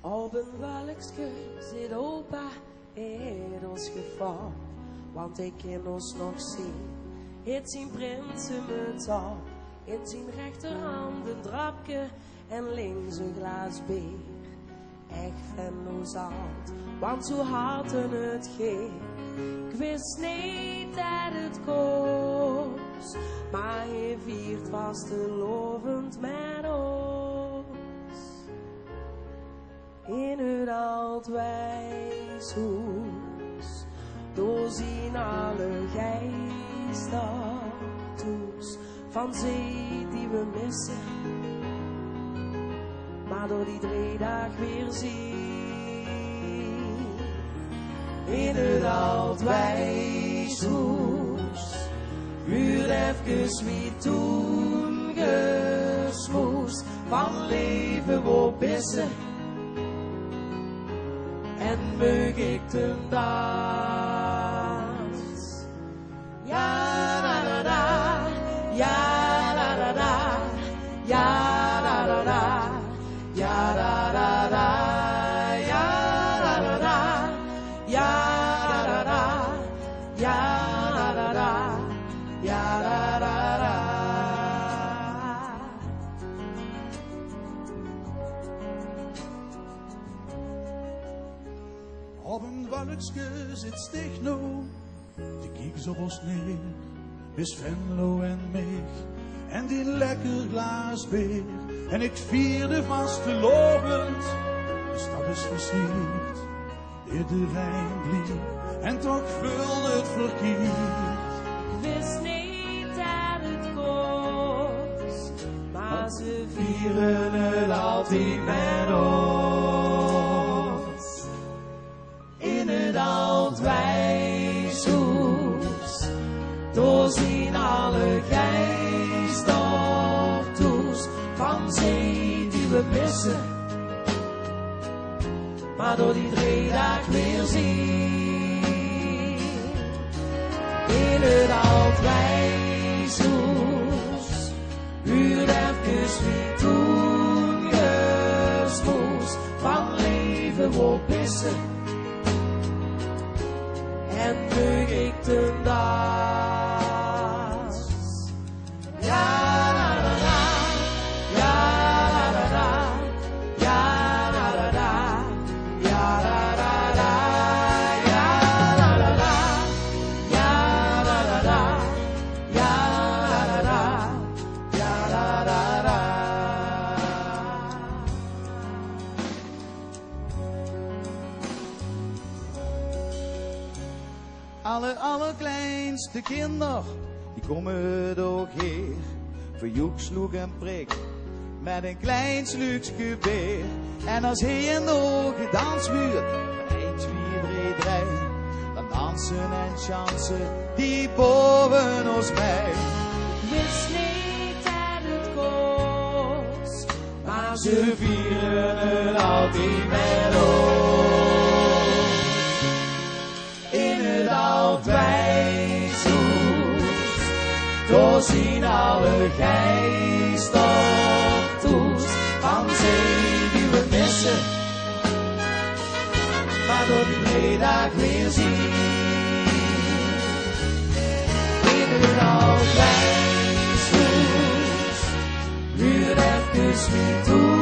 Op een welkske zit opa in ons geval, want ik kan ons nog zien. Het zijn prinsenmuts al, in zijn rechterhand een drapje en links een glas bier. Ik vind ons alt, want zo hadden het geen. Ik wist niet dat het kost, maar hij viert vastelovend met ons. In het oud wijshuis, door zien alle geestertoes van zee die we missen, maar door die 3 dagen weer zien. In het oud wijshuis, huurt even wie toen gesmoest, van leven wo bissen. En meug ik de dans. Ja da da da, ja da da da, ja da da da, ja da da da, ja da da da, ja da da da, ja da da da, ja da da da. Op een wolkske zit Stigno, die kijkt op ons neer, is Venlo en mij, en die lekker glas bier. En ik vierde vastelovend, de stad is versierd, iedereen blieb, en toch vulde het verkeerd. Wist niet dat het kost, maar ze Vieren het altijd met ons. in het oud wijshuis, door zien alle geestertoes van zee die we missen, maar door die 3 dagen weer zien. In het oud wijshuis, huurt even wie toen gesmoest, van leven wo pissen. En meug ik de dans. Ja da da da, ja da da da, ja da da da, ja da da da, ja da da da, ja da da da, ja da da da, ja da da da. Allerkleinste kinderen, die komen door hier. Voor joek, sloeg en prik, met een klein sluutje beer. En als hij een ogen dansmuur, van 1, 2, 3, 3, dan dansen en chansen die boven ons bij. Wist niet dat het kost, maar Ze vieren het altijd met ons. In het oud wijshuis, door zien alle geestertoes van zee die we missen, maar door die 3 dagen weer zien. In het oud wijshuis, huurt even wie toe